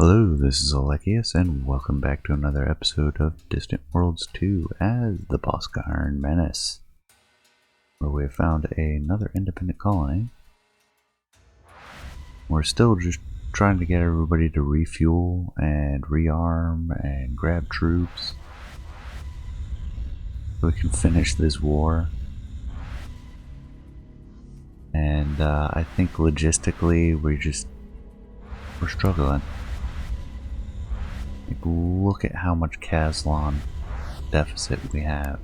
Hello, this is Alekius, and welcome back to another episode of Distant Worlds 2 as the Boskaran Menace, where we have found another independent colony. We're still just trying to get everybody to refuel and rearm and grab troops so we can finish this war. And I think logistically we're struggling. Like, look at how much Kazlon deficit we have.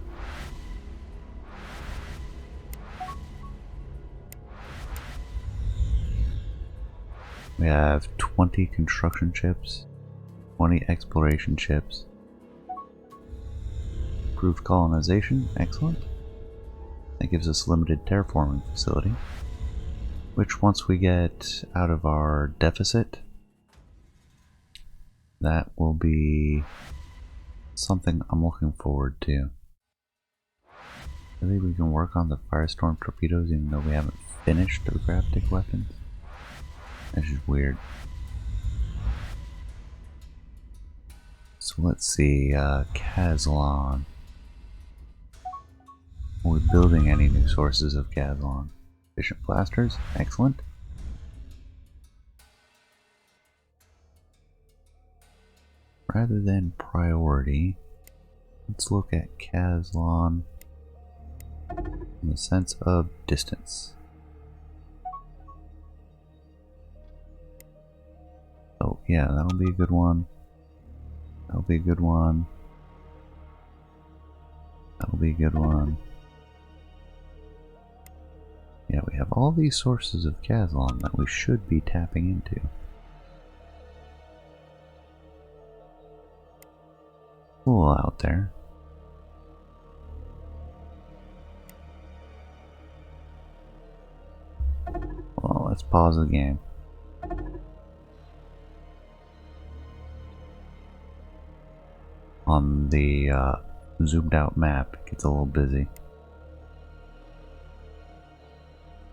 We have 20 construction ships, 20 exploration ships. Improved colonization, excellent. That gives us limited terraforming facility, which once we get out of our deficit, that will be something I'm looking forward to. I think we can work on the Firestorm torpedoes even though we haven't finished the graphic weapons. That's just weird. So let's see, Kazlon. Are we building any new sources of Kazlon? Efficient blasters, excellent. Rather than priority, let's look at Kazlon in the sense of distance. Oh yeah, that'll be a good one. That'll be a good one. That'll be a good one. Yeah, we have all these sources of Kazlon that we should be tapping into. Cool out there. Well, let's pause the game. On the zoomed out map, it gets a little busy.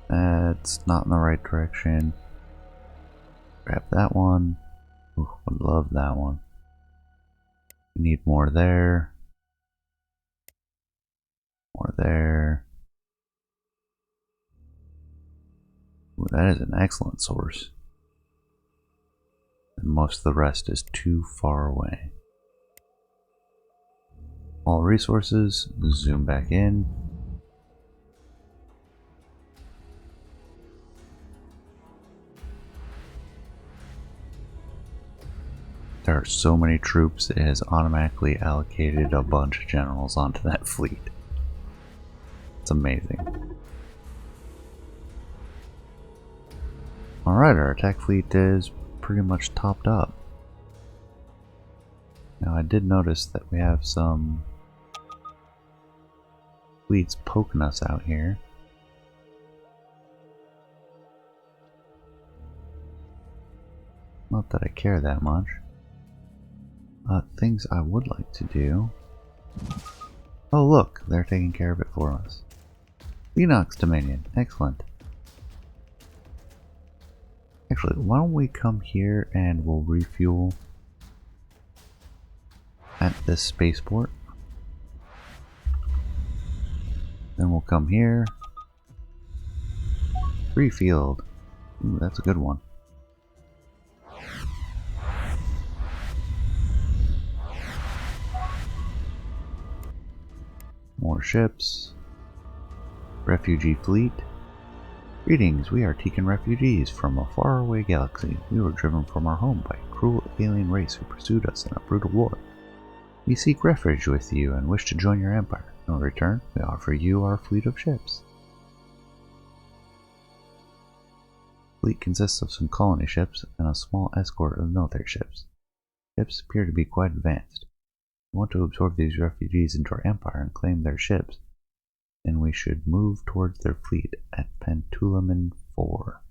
That's not in the right direction. Grab that one. Ooh, would love that one. We need more there. More there. Ooh, that is an excellent source. And most of the rest is too far away. All resources, zoom back in. There are so many troops, it has automatically allocated a bunch of generals onto that fleet. It's amazing. Alright, our attack fleet is pretty much topped up. Now I did notice that we have some fleets poking us out here. Not that I care that much. Things I would like to do. Oh look, they're taking care of it for us. Enox Dominion, excellent. Actually, why don't we come here and we'll refuel at this spaceport. Then we'll come here. Free field. Ooh, that's a good one. More ships. Refugee fleet. Greetings, we are Tikan refugees from a faraway galaxy. We were driven from our home by a cruel alien race who pursued us in a brutal war. We seek refuge with you and wish to join your empire. In return, we offer you our fleet of ships. The fleet consists of some colony ships and a small escort of military ships. Ships appear to be quite advanced. We want to absorb these refugees into our empire and claim their ships. Then we should move towards their fleet at Pentulamin 4.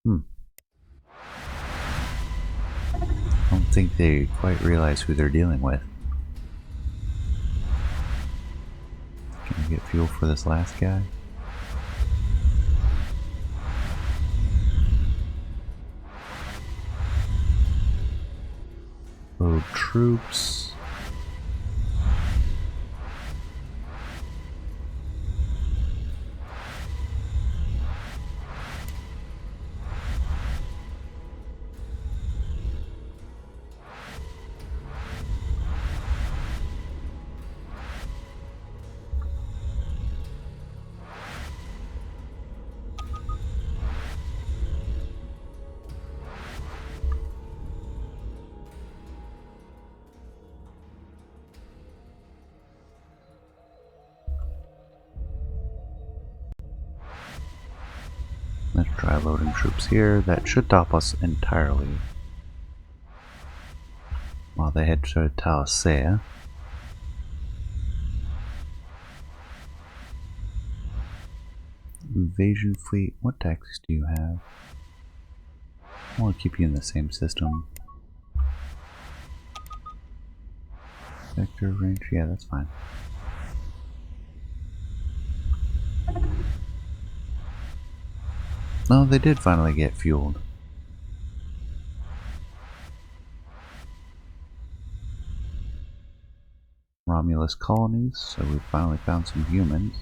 I don't think they quite realize who they're dealing with. Can we get fuel for this last guy? Load troops. Let's try loading troops here. That should stop us entirely while they head to Talasea. Invasion fleet. What tactics do you have? I want to keep you in the same system. Vector range. Yeah, that's fine. No, they did finally get fueled. Romulus colonies, so we finally found some humans.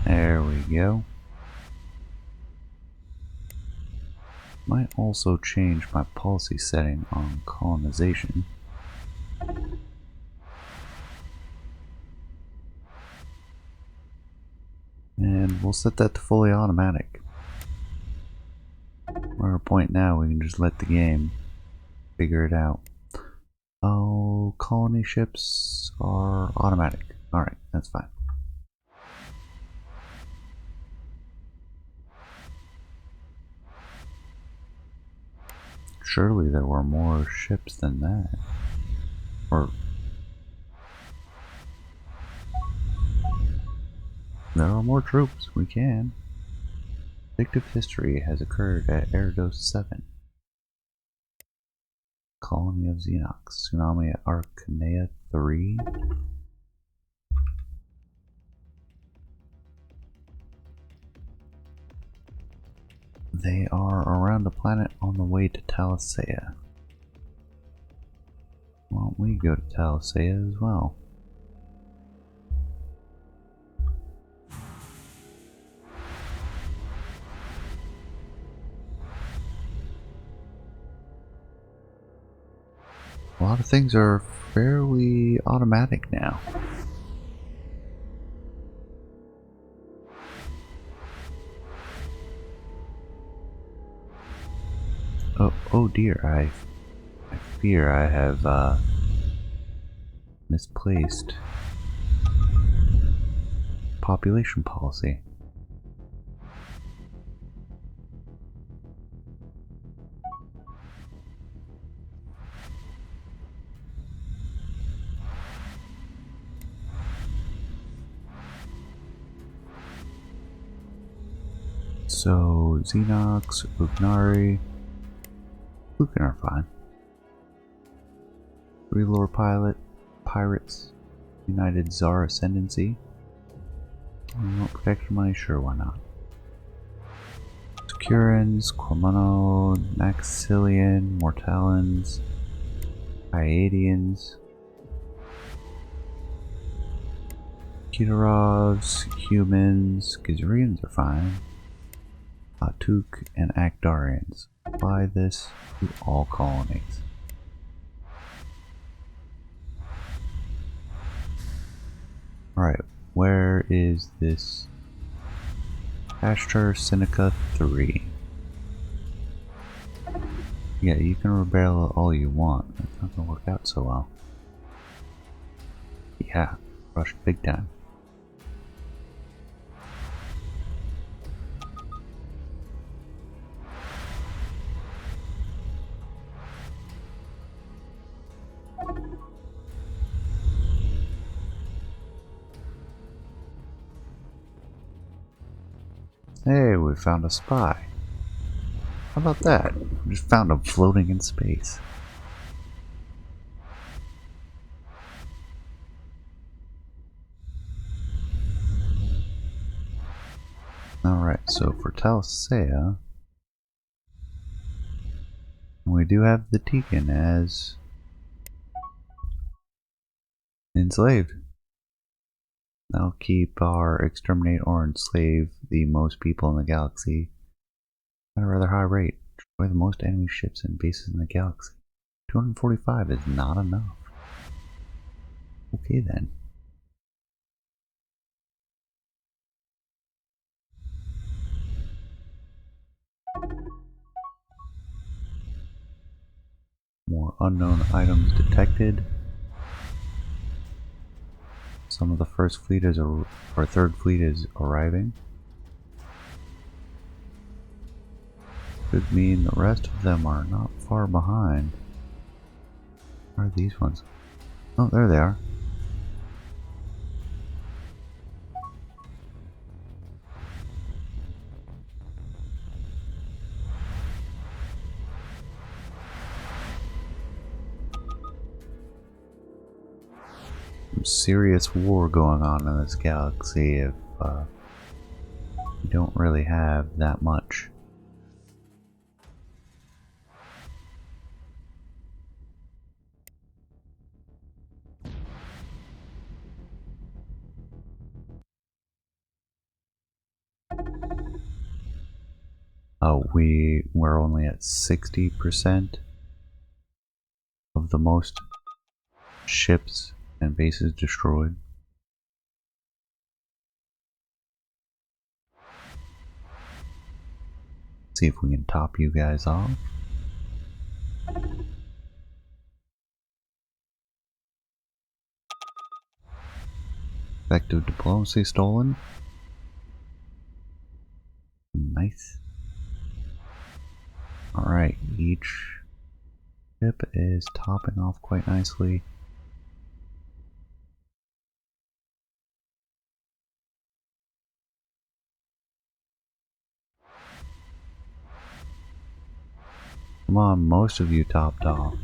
There we go. Might also change my policy setting on colonization. And we'll set that to fully automatic. We're at a point now we can just let the game figure it out. Oh, colony ships are automatic. Alright, that's fine. Surely there were more ships than that. Or there are more troops. We can. Predictive history has occurred at Eridos 7. Colony of Xenox. Tsunami at Arcanea 3. They are around the planet on the way to Talasea. Why don't we go to Talasea as well? A lot of things are fairly automatic now. Oh dear, I fear I have misplaced population policy. So, Xenox, Ugnari, Lucan are fine. 3 Lord Pirates, United Tsar Ascendancy. Remote protection money, sure, why not? Securans, Quamano, Maxillian, Mortallans, Hyadians, Kitarovs, humans, Gizrians are fine. Atuk and Akdarians. Apply this to all colonies. Alright, where is this? Ashtar Seneca 3. Yeah, you can rebel all you want. That's not gonna work out so well. Yeah, crushed big time. Hey, we found a spy. How about that? We just found him floating in space. Alright, so for Talsea, we do have the Tikan as enslaved. That'll keep our exterminate or enslave the most people in the galaxy at a rather high rate. Destroy the most enemy ships and bases in the galaxy. 245 is not enough. Okay then. More unknown items detected. Some of the first fleet is or third fleet is arriving. Could mean the rest of them are not far behind. Where are these ones? Oh, there they are. Some serious war going on in this galaxy if you don't really have that much. We're only at 60% of the most ships and bases destroyed. See if we can top you guys off. Effective diplomacy stolen. Nice. Alright, each ship is topping off quite nicely. Come on, most of you topped off.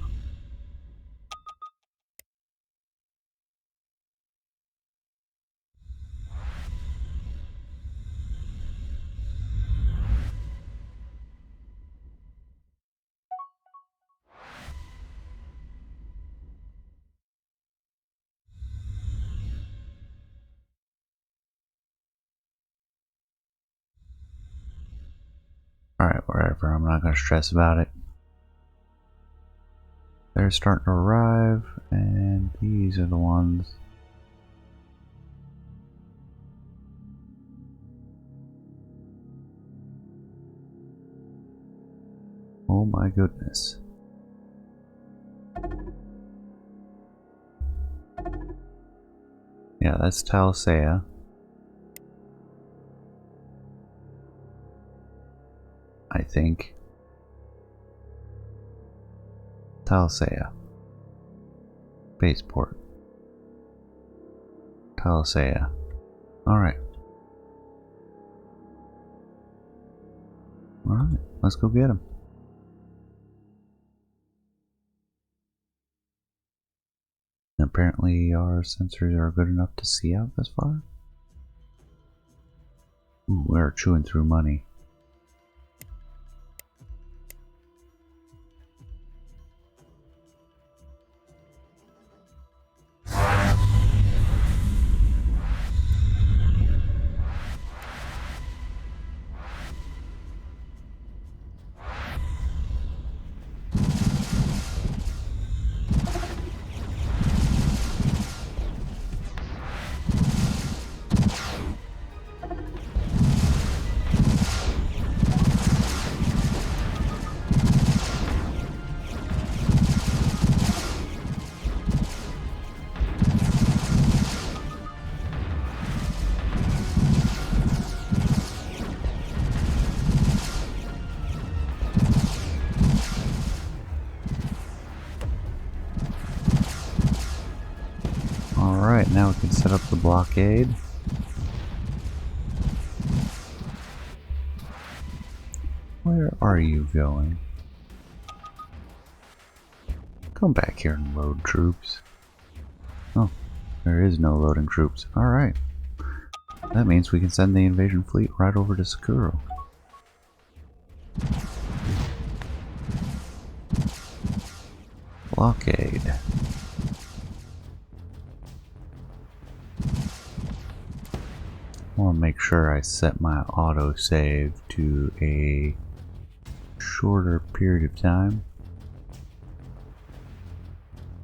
Alright, whatever, I'm not gonna stress about it. They're starting to arrive, and these are the ones. Oh my goodness. Yeah, that's Talsea. I think. Talsea. Spaceport. Talsea. Alright. Alright, let's go get him. Apparently our sensors are good enough to see out this far. Ooh, we're chewing through money. Alright, now we can set up the blockade. Where are you going? Come back here and load troops. Oh, there is no loading troops. Alright. That means we can send the invasion fleet right over to Sakura. Blockade. I want to make sure I set my autosave to a shorter period of time.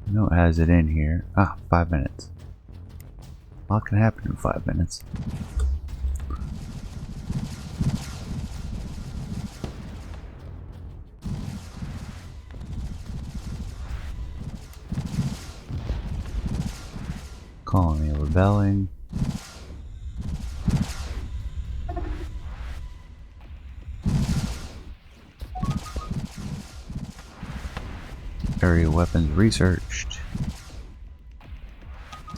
I know it has it in here. 5 minutes. A lot can happen in 5 minutes. Colony rebelling. Area weapons researched.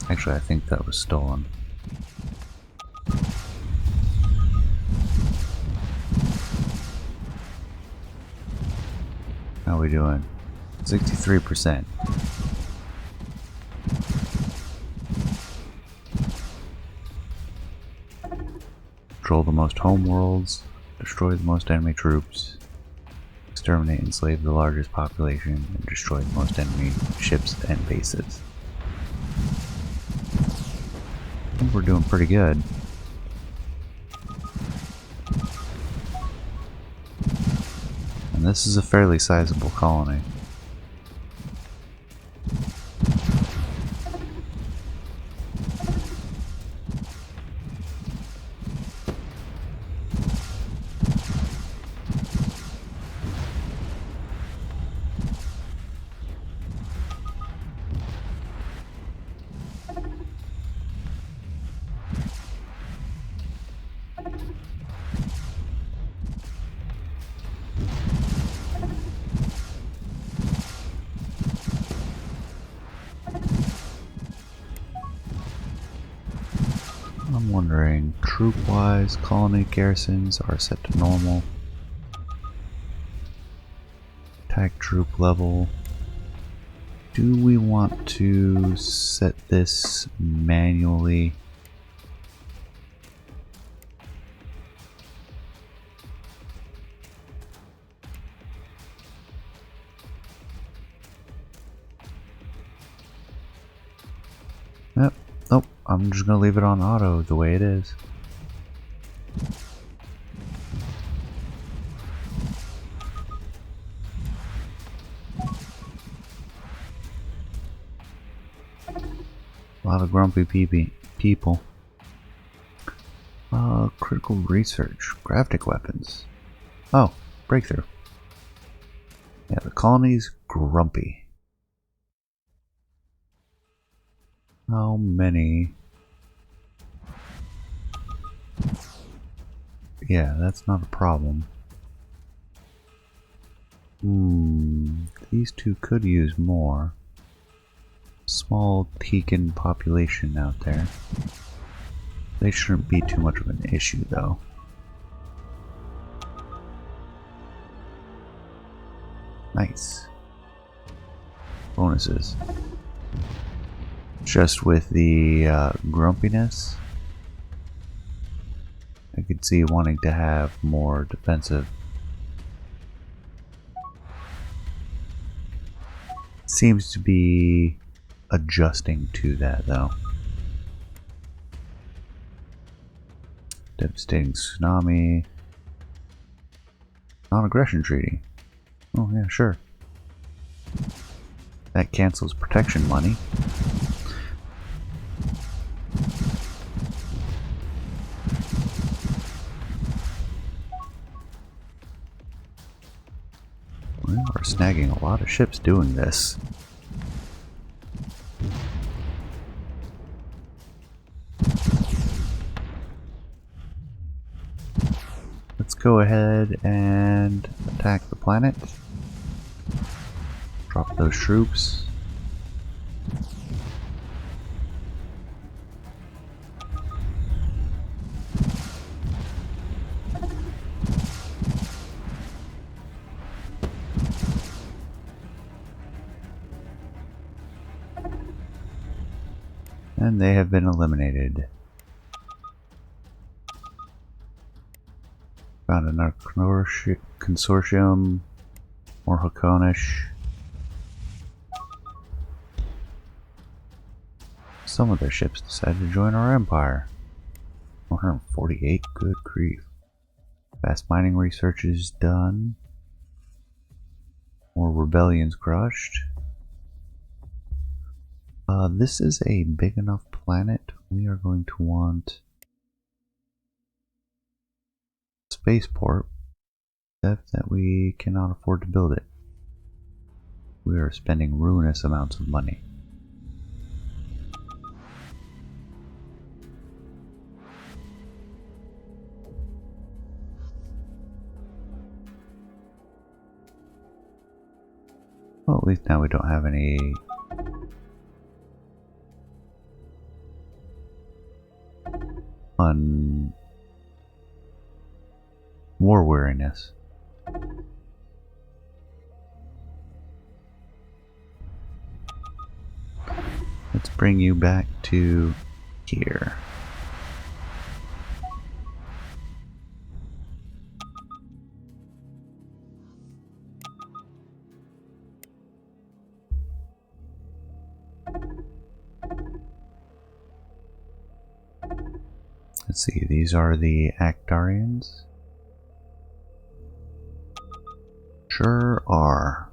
Actually, I think that was stolen. How are we doing? 63%. Control the most homeworlds. Destroy the most enemy troops. Exterminate and enslave the largest population, and destroy the most enemy ships and bases. I think we're doing pretty good. And this is a fairly sizable colony. I'm wondering, troop-wise, colony garrisons are set to normal. Attack troop level. Do we want to set this manually? Yep. Nope. I'm just gonna leave it on auto the way it is. A lot of grumpy people. Critical research. Graphic weapons. Oh, breakthrough. Yeah, the colony's grumpy. How many? Yeah, that's not a problem. These two could use more. Small Tekin population out there. They shouldn't be too much of an issue though. Nice. Bonuses. Just with the grumpiness, I could see wanting to have more defensive. Seems to be adjusting to that though. Devastating tsunami. Non-aggression treaty. Oh yeah, sure. That cancels protection money. We are snagging a lot of ships doing this. Let's go ahead and attack the planet. Drop those troops. And they have been eliminated. Found another consortium. More Hakonish. Some of their ships decided to join our empire. 148, good grief. Fast mining research is done. More rebellions crushed. This is a big enough planet. We are going to want a spaceport, except that we cannot afford to build it. We are spending ruinous amounts of money. Well, at least now we don't have any war weariness. Let's bring you back to here. Let's see, these are the Actarians. Sure are.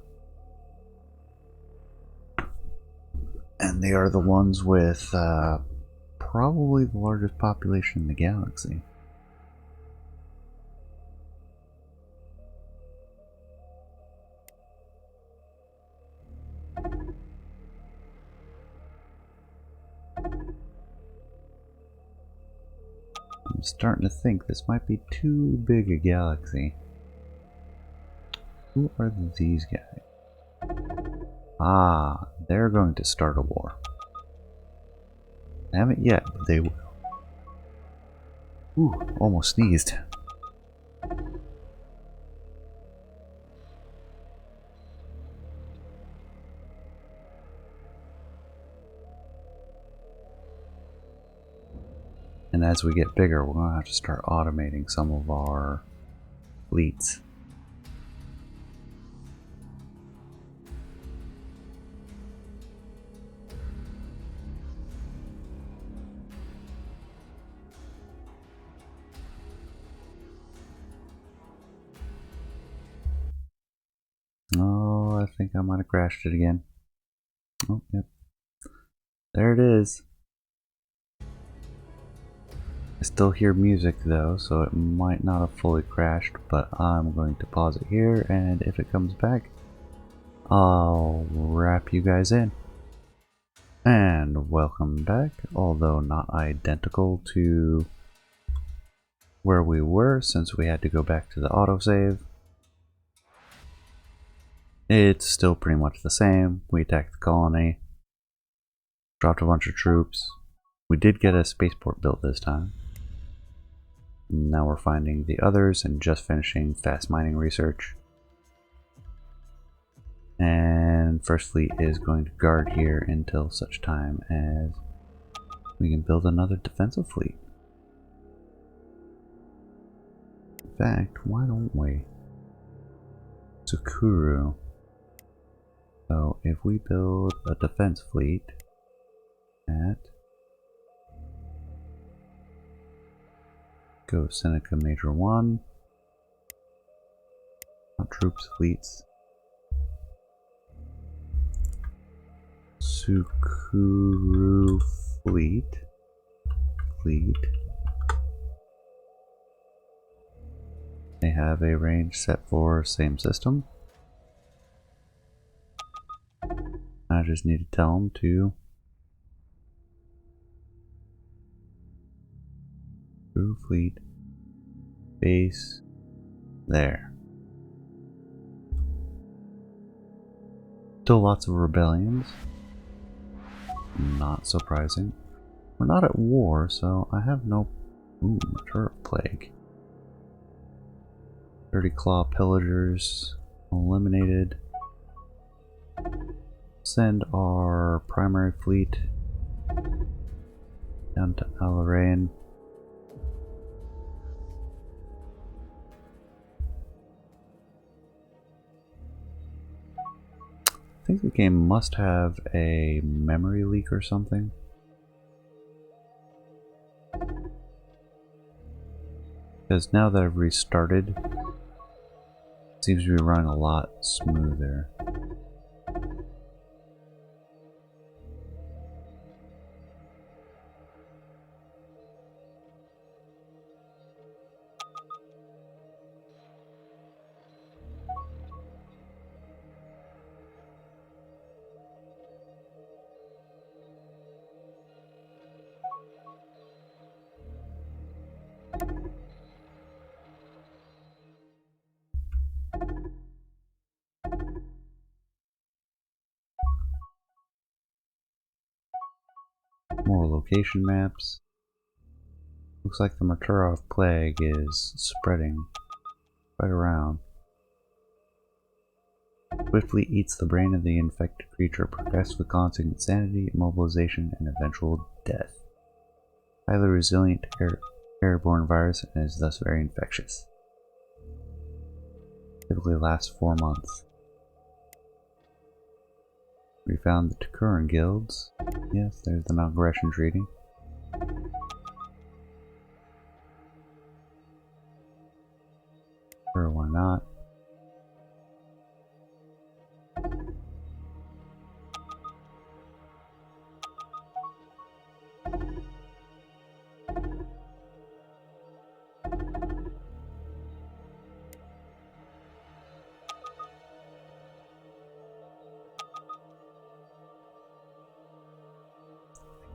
And they are the ones with probably the largest population in the galaxy. I'm starting to think this might be too big a galaxy. Who are these guys? Ah, they're going to start a war. They haven't yet, but they will. Ooh, almost sneezed. And as we get bigger, we're going to have to start automating some of our fleets. Oh, I think I might have crashed it again. Oh, yep. There it is. I still hear music though, so it might not have fully crashed, but I'm going to pause it here, and if it comes back, I'll wrap you guys in. And welcome back, although not identical to where we were since we had to go back to the autosave. It's still pretty much the same. We attacked the colony, dropped a bunch of troops. We did get a spaceport built this time. Now we're finding the others and just finishing fast mining research. And First Fleet is going to guard here until such time as we can build another defensive fleet. In fact, why don't we? Sukuru. So if we build a defense fleet at Go Seneca Major 1. Not troops, fleets. Sukuru Fleet. They have a range set for same system. I just need to tell them to Sukuru Fleet base there. Still lots of rebellions. Not surprising. We're not at war, so I have no... Ooh, turret plague. 30 claw pillagers eliminated. Send our primary fleet Down to Alarain. I think the game must have a memory leak or something. Because now that I've restarted, it seems to be running a lot smoother. More location maps. Looks like the Maturov plague is spreading right around. Swiftly eats the brain of the infected creature, progressively causing insanity, immobilization, and eventual death. Highly resilient to airborne virus and is thus very infectious. Typically lasts 4 months. We found the Takuran guilds. Yes, there's the non-aggression treaty. Sure, why not?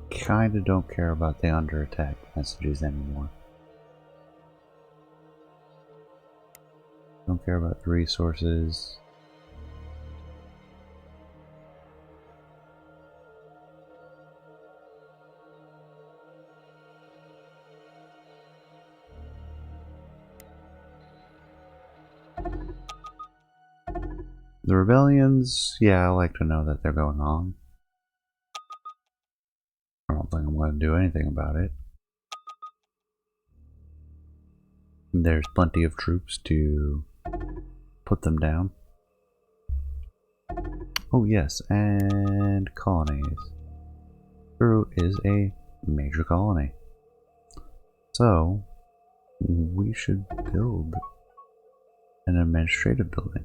Kinda don't care about the under attack messages anymore. Don't care about the resources. The rebellions, yeah, I like to know that they're going on. I don't think I'm going to do anything about it. There's plenty of troops to put them down. Oh yes, and colonies. Peru is a major colony. So, we should build an administrative building.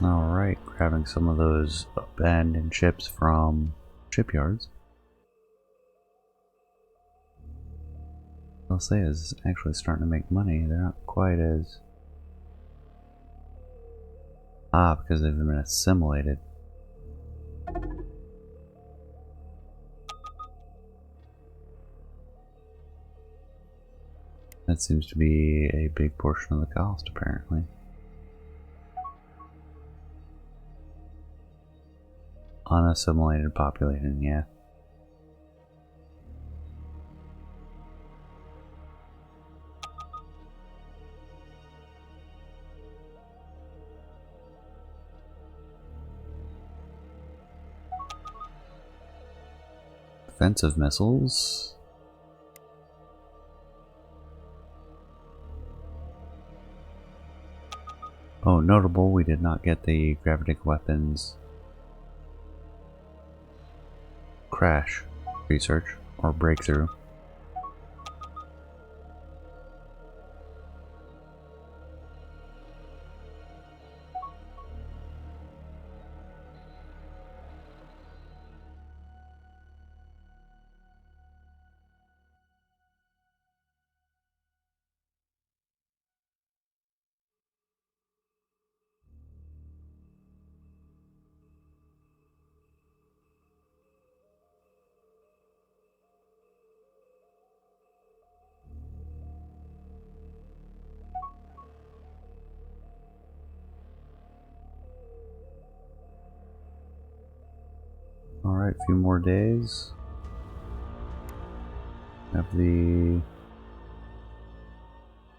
Alright, grabbing some of those abandoned ships from shipyards. I'll say is actually starting to make money. They're not quite as... because they've been assimilated. That seems to be a big portion of the cost, apparently. Unassimilated population, yeah. Defensive missiles. Oh, notable, we did not get the gravitic weapons crash research or breakthrough. Alright, a few more days. Have the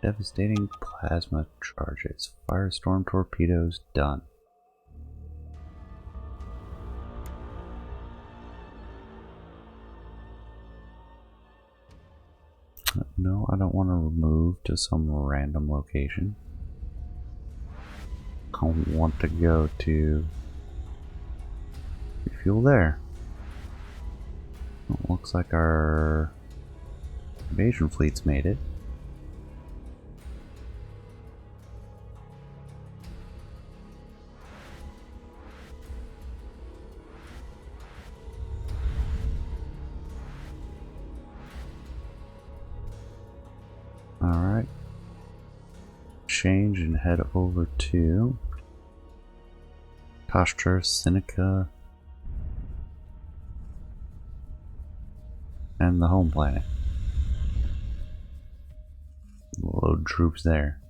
devastating plasma charges. Firestorm torpedoes done. No, I don't want to move to some random location. I want to go to refuel there. It looks like our invasion fleet's made it. Alright. Change and head over to Kostra, Seneca, and the home planet. Load troops there.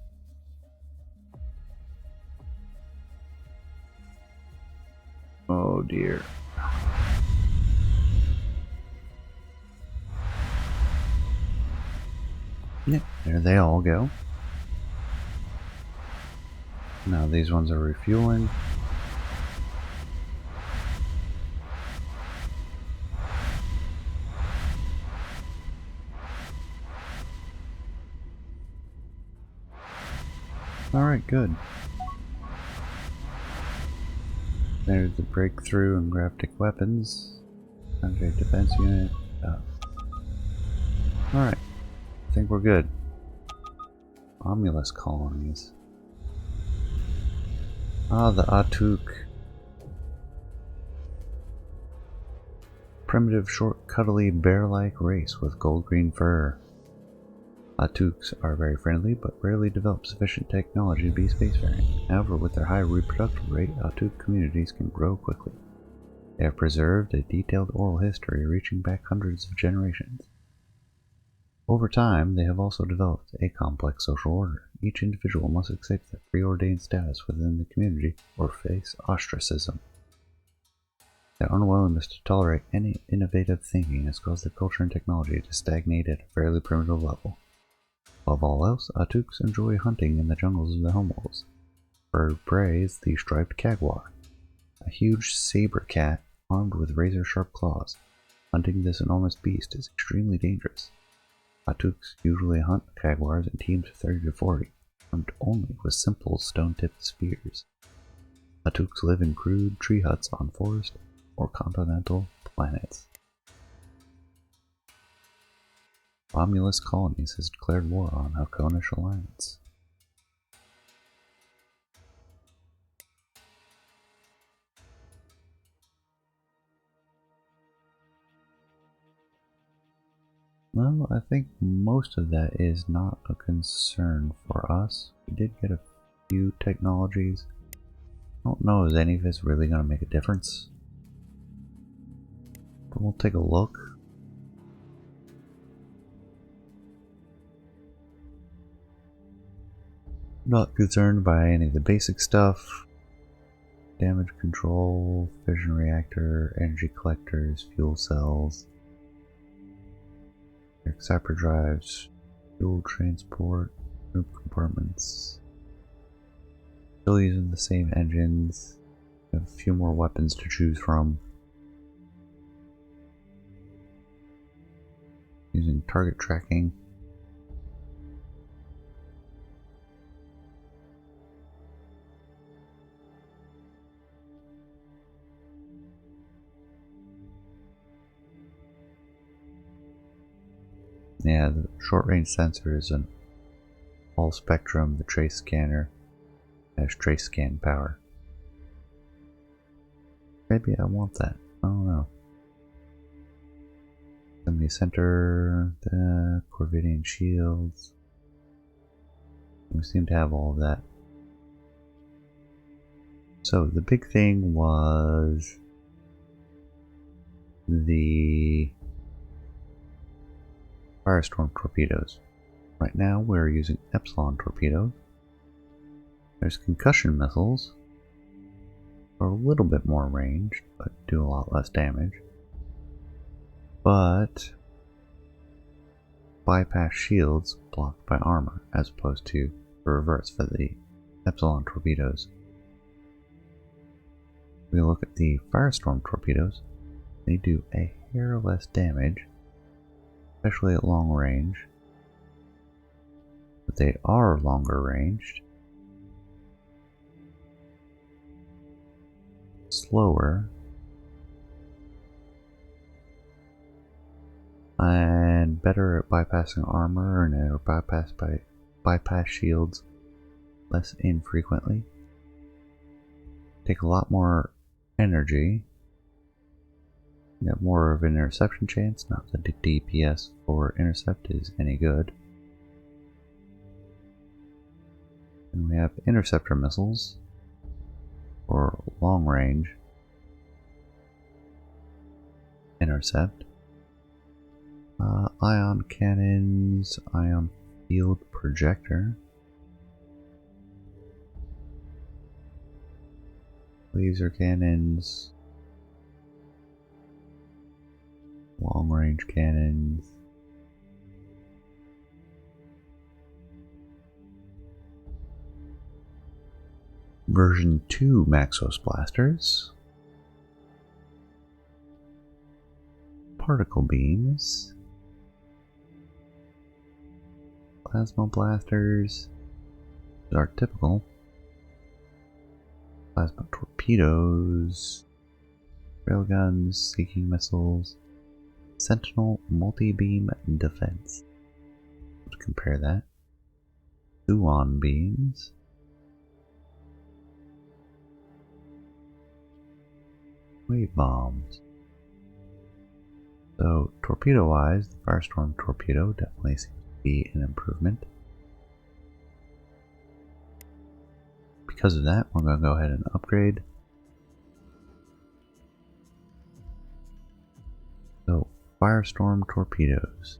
Oh dear. Yeah, there they all go. Now these ones are refueling. Alright, good. There's the breakthrough in graphic weapons. Contract defense unit. Alright, I think we're good. Romulus colonies. Ah, the Atuk. Primitive, short, cuddly, bear-like race with gold-green fur. Atuks are very friendly, but rarely develop sufficient technology to be spacefaring. However, with their high reproductive rate, Atuk communities can grow quickly. They have preserved a detailed oral history reaching back hundreds of generations. Over time, they have also developed a complex social order. Each individual must accept their preordained status within the community or face ostracism. Their unwillingness to tolerate any innovative thinking has caused their culture and technology to stagnate at a fairly primitive level. Above all else, Atuks enjoy hunting in the jungles of their homeworlds. Bird prey is the striped jaguar, a huge saber cat armed with razor-sharp claws. Hunting this enormous beast is extremely dangerous. Atuks usually hunt jaguars in teams of 30 to 40, armed only with simple stone-tipped spears. Atuks live in crude tree huts on forest or continental planets. Romulus Colonies has declared war on Halconish Alliance. Well, I think most of that is not a concern for us. We did get a few technologies. I don't know if any of it's really going to make a difference. But we'll take a look. Not concerned by any of the basic stuff. Damage control, fission reactor, energy collectors, fuel cells, hyperdrives, fuel transport, group compartments. Still using the same engines. We have a few more weapons to choose from. using target tracking. Yeah, the short-range sensor is an all-spectrum. The trace scanner has trace scan power. Maybe I want that. I don't know. Enemy center, the Corvidian shields. We seem to have all of that. So the big thing was the Firestorm torpedoes. Right now we're using Epsilon torpedoes. There's concussion missiles. Are a little bit more ranged, but do a lot less damage. But bypass shields blocked by armor, as opposed to the reverse for the Epsilon torpedoes. If we look at the Firestorm torpedoes, they do a hair less damage, especially at long range. But they are longer ranged, slower, and better at bypassing armor and are bypassed by bypass shields less infrequently. Take a lot more energy. You have more of an interception chance. Not that the DPS for intercept is any good. And we have interceptor missiles for long range intercept. Ion cannons, ion field projector, laser cannons, long range cannons, version 2 Maxos blasters, particle beams, plasma blasters are typical, plasma torpedoes, railguns, seeking missiles, sentinel multi-beam defense. Let's compare that. Suon beams, wave bombs. So torpedo-wise, the Firestorm torpedo definitely seems to be an improvement. Because of that, we're going to go ahead and upgrade. So, Firestorm torpedoes,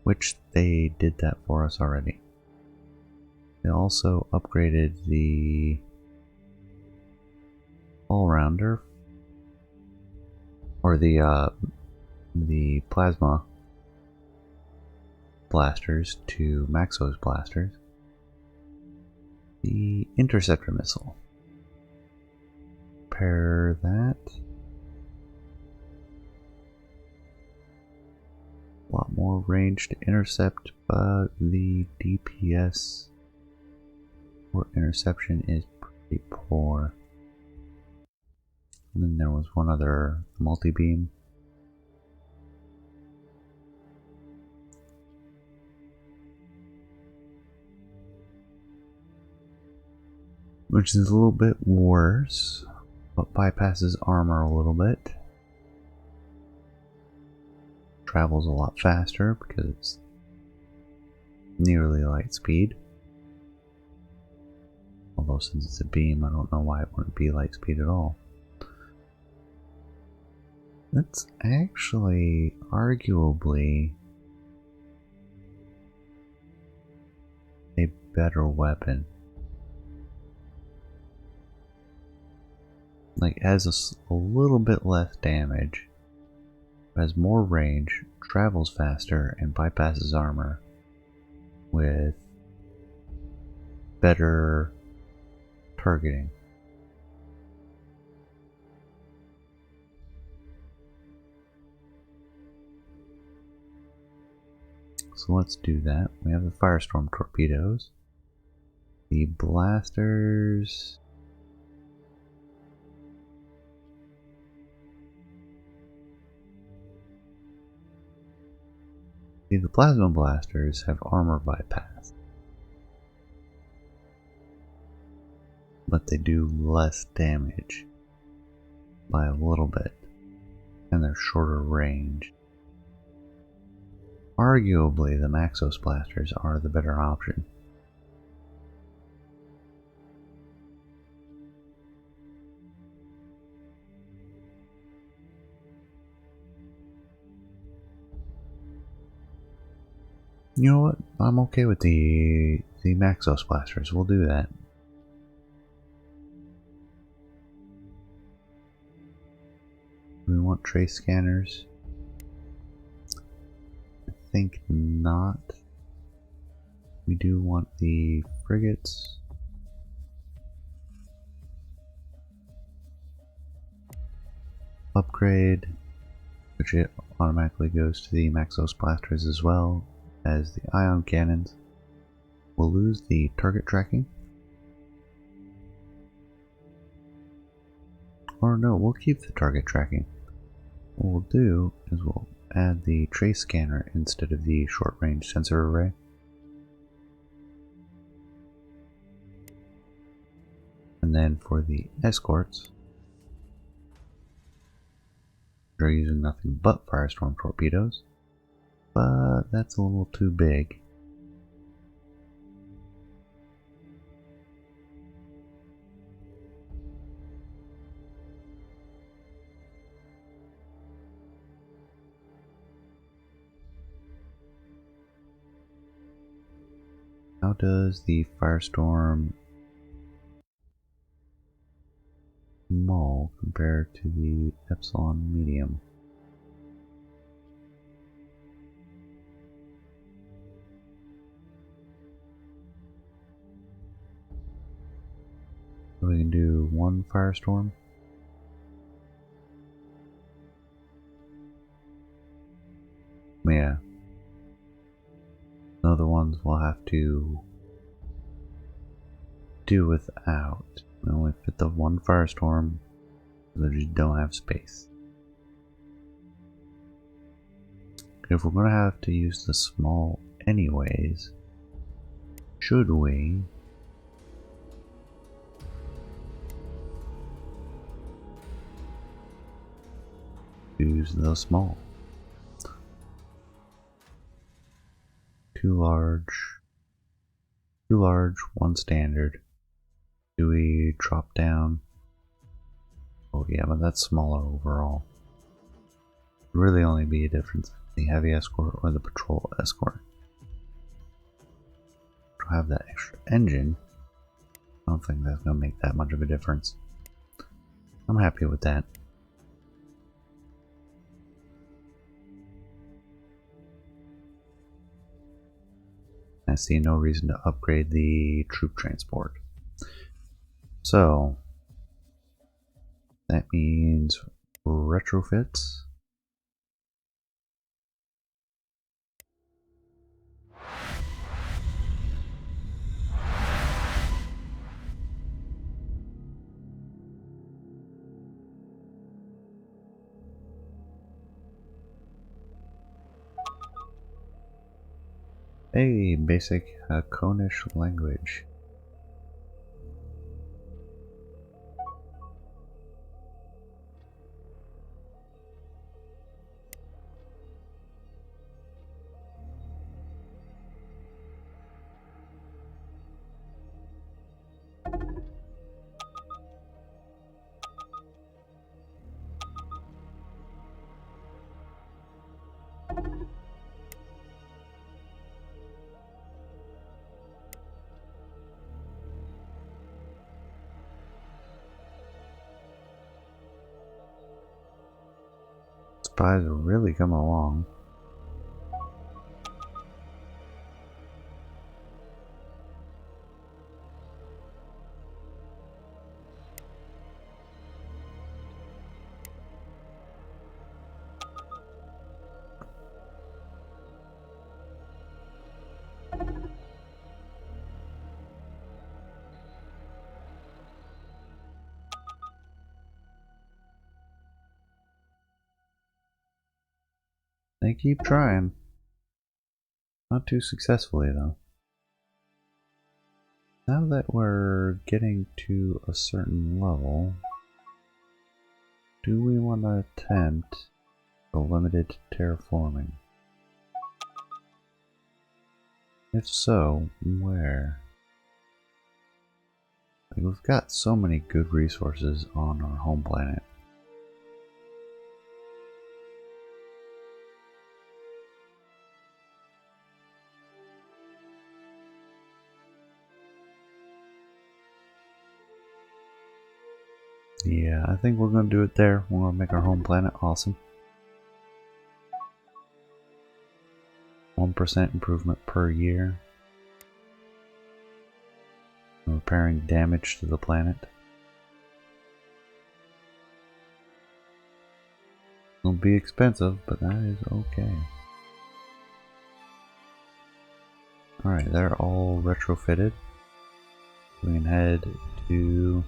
which they did that for us already. They also upgraded the all-rounder, or the plasma blasters to Maxos blasters. The interceptor missile. Pair that. A lot more range to intercept, but the DPS for interception is pretty poor. And then there was one other multi-beam. Which is a little bit worse, but bypasses armor a little bit. Travels a lot faster because it's nearly light speed. Although since it's a beam, I don't know why it wouldn't be light speed at all. That's actually arguably a better weapon. Like, has a little bit less damage, has more range, travels faster, and bypasses armor with better targeting. So let's do that. We have the firestorm torpedoes. The blasters. See, the plasma blasters have armor bypass, but they do less damage by a little bit, and they're shorter range. Arguably, the Maxos blasters are the better option. You know what? I'm okay with the Maxos blasters. We'll do that. We want trace scanners. I think not. We do want the frigates. Upgrade, which it automatically goes to the Maxos blasters as well as the ion cannons. We'll lose the target tracking. Or no, we'll keep the target tracking. What we'll do is we'll add the trace scanner instead of the short range sensor array. And then for the escorts, they're using nothing but firestorm torpedoes, but that's a little too big. How does the firestorm small compare to the epsilon medium? So we can do one firestorm. Yeah. Other ones we'll have to do without. We only fit the one firestorm. They just don't have space. If we're gonna have to use the small anyways, should we use the small? Too large, one standard. Do we drop down? Oh yeah, but that's smaller overall. Really only be a difference in the heavy escort or the patrol escort. To have that extra engine, I don't think that's gonna make that much of a difference. I'm happy with that. I see no reason to upgrade the troop transport. So that means retrofits. A basic Conish language. Spies are really coming along. They keep trying. Not too successfully, though. Now that we're getting to a certain level, do we want to attempt the limited terraforming? If so, where? Like, we've got so many good resources on our home planet. Yeah, I think we're going to do it there. We're going to make our home planet awesome. 1% improvement per year. Repairing damage to the planet. It'll be expensive, but that is okay. Alright, they're all retrofitted. We can head to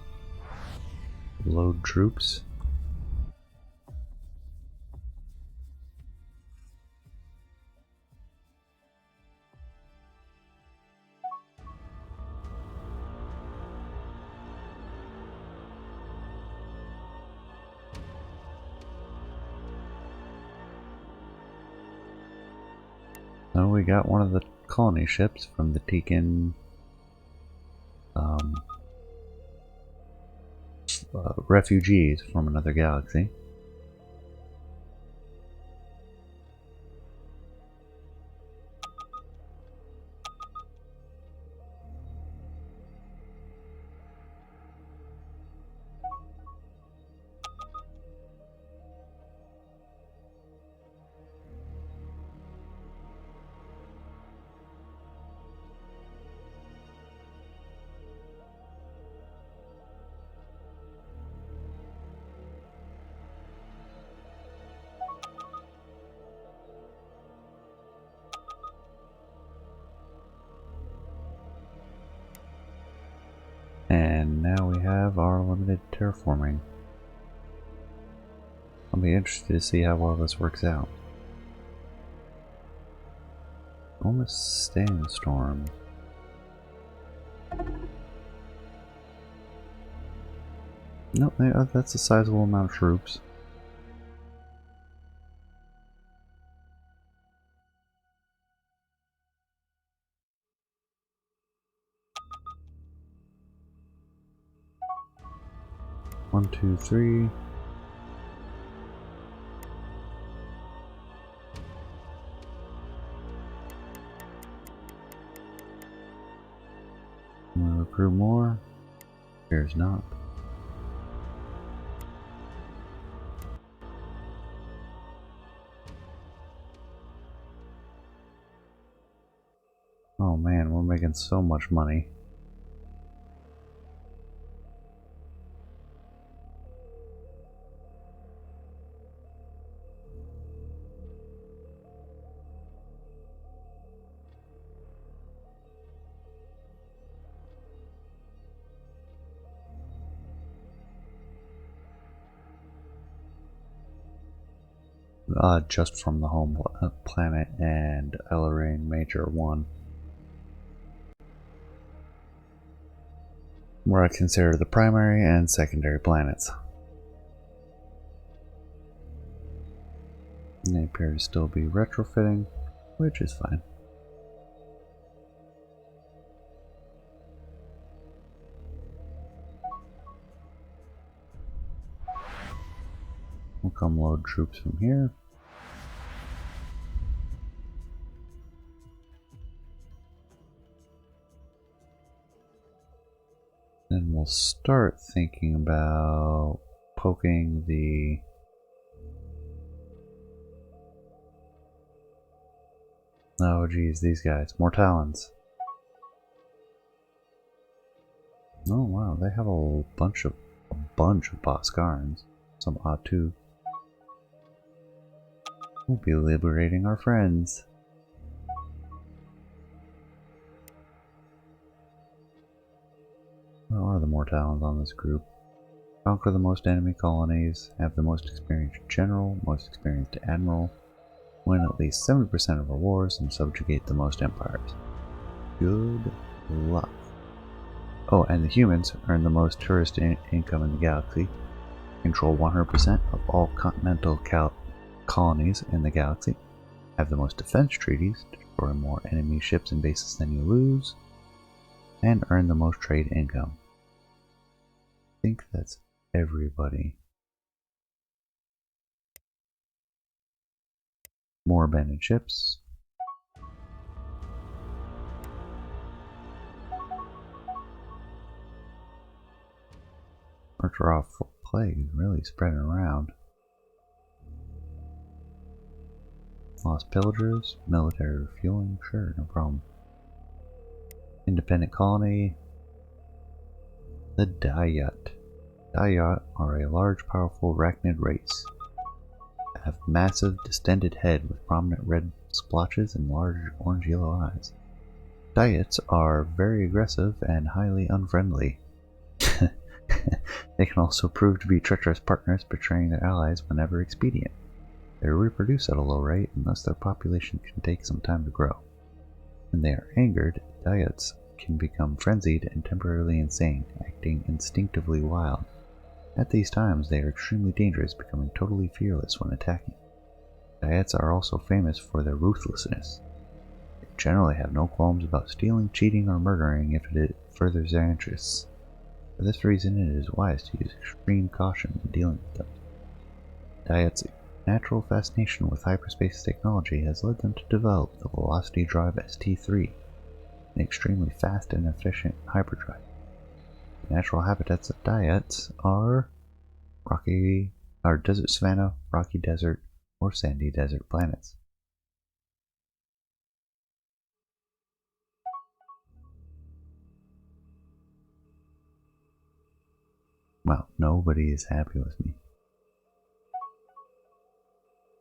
load troops. So we got one of the colony ships from the Tikan refugees from another galaxy. And now we have our limited terraforming. I'll be interested to see how well this works out. Almost sandstorm. Nope, that's a sizable amount of troops. One, two, three. Want to recruit more? Appears not. Oh man, we're making so much money. Just from the home planet and Ellerine Major 1. Where I consider the primary and secondary planets. And they appear to still be retrofitting, which is fine. We'll come load troops from here. Then we'll start thinking about poking the oh geez, these guys. More talons. Oh wow, they have a bunch of Boskarans. Some Atu. We'll be liberating our friends. What are the more talents on this group? Conquer the most enemy colonies, have the most experienced general, most experienced admiral, win at least 70% of our wars, and subjugate the most empires. Good luck. Oh, and the humans earn the most tourist income in the galaxy, control 100% of all continental colonies in the galaxy, have the most defense treaties, destroy more enemy ships and bases than you lose, and earn the most trade income. I think that's everybody. More abandoned ships. Murder off plague is really spreading around. Lost pillagers, military refueling, sure, no problem. Independent colony. The Dayat. Dayat are a large, powerful arachnid race. They have massive, distended head with prominent red splotches and large orange-yellow eyes. Dayats are very aggressive and highly unfriendly. They can also prove to be treacherous partners, betraying their allies whenever expedient. They reproduce at a low rate, and thus their population can take some time to grow. When they are angered, Dayats can become frenzied and temporarily insane, acting instinctively wild. At these times, they are extremely dangerous, becoming totally fearless when attacking. Dayats are also famous for their ruthlessness. They generally have no qualms about stealing, cheating, or murdering if it furthers their interests. For this reason, it is wise to use extreme caution when dealing with them. Dayats' natural fascination with hyperspace technology has led them to develop the Velocity Drive ST-3, an extremely fast and efficient hyperdrive. The natural habitats of Dayats are desert savanna, rocky desert, or sandy desert planets. Well, nobody is happy with me.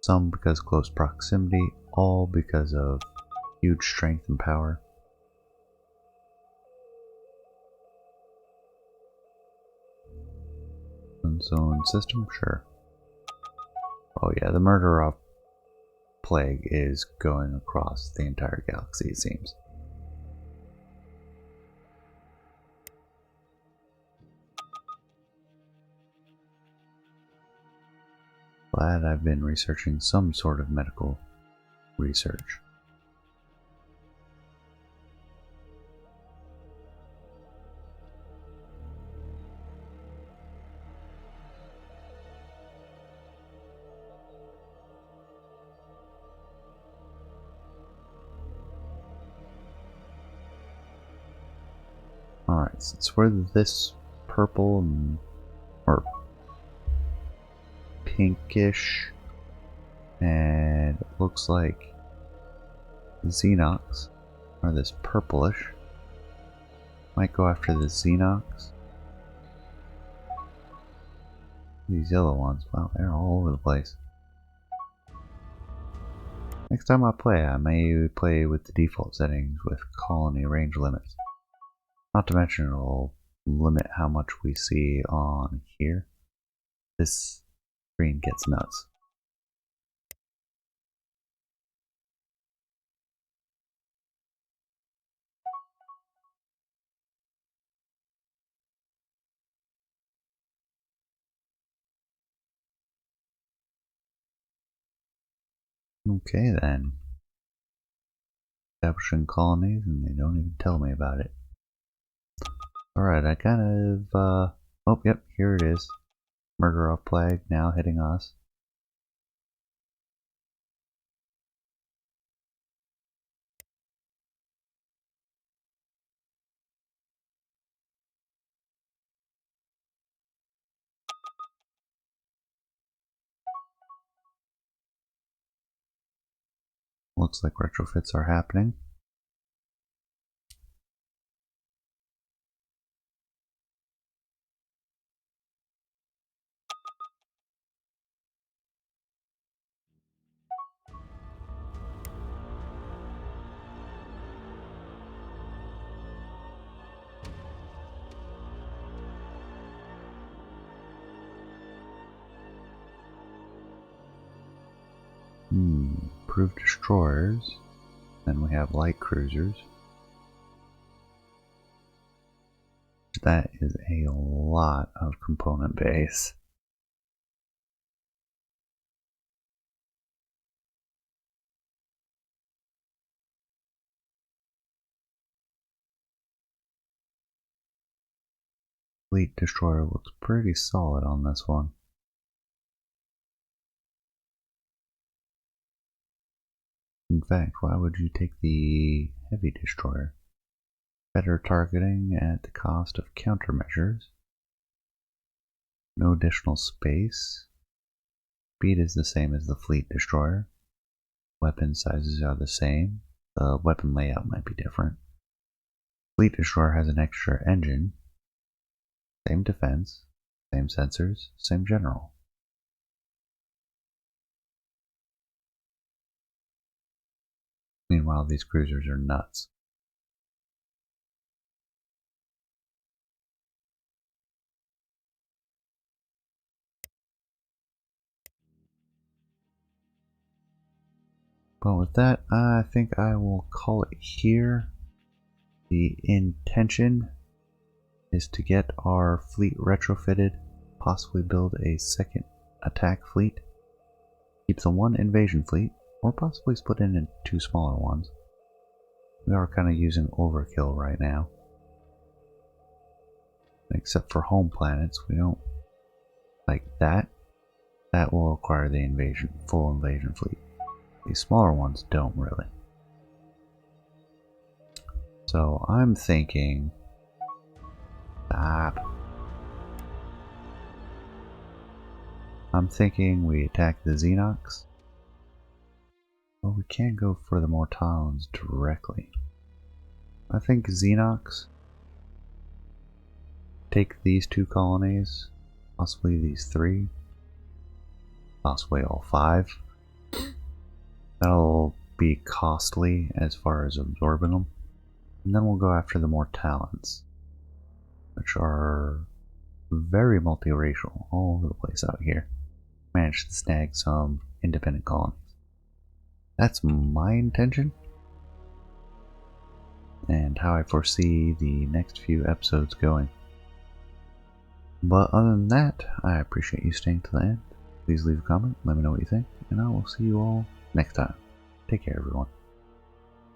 Some because of close proximity, all because of huge strength and power. Zone system, sure. Oh yeah, the murder of plague is going across the entire galaxy, it seems. Glad I've been researching some sort of medical research. Alright, since we're this purple or pinkish, and it looks like Xenox, or this purplish, might go after the Xenox. These yellow ones, wow, they're all over the place. Next time I play, I may play with the default settings with colony range limits. Not to mention it'll limit how much we see on here. This screen gets nuts. Okay then. Establishing colonies and they don't even tell me about it. Alright, I kind of, oh, yep, here it is. Murder of Plague now hitting us. Looks like retrofits are happening. improved destroyers. Then we have light cruisers. That is a lot of component base. Fleet destroyer looks pretty solid on this one. In fact, why would you take the heavy destroyer? Better targeting at the cost of countermeasures. No additional space. Speed is the same as the fleet destroyer. Weapon sizes are the same. The weapon layout might be different. Fleet destroyer has an extra engine. Same defense, same sensors, same general. Meanwhile, these cruisers are nuts. But with that, I think I will call it here. The intention is to get our fleet retrofitted, possibly build a second attack fleet, keep the one invasion fleet, or possibly split it into two smaller ones. We are kind of using overkill right now. Except for home planets, we don't like that. That will require the full invasion fleet. These smaller ones don't really. So I'm thinking, I'm thinking we attack the Xenox. Well, we can't go for the Mortons directly. I think Xenox. Take these two colonies, possibly these three, possibly all five. That'll be costly as far as absorbing them. And then we'll go after the Mortallons, which are very multiracial all over the place out here. Managed to snag some independent colonies. That's my intention, and how I foresee the next few episodes going. But other than that, I appreciate you staying to the end. Please leave a comment, let me know what you think, and I will see you all next time. Take care, everyone.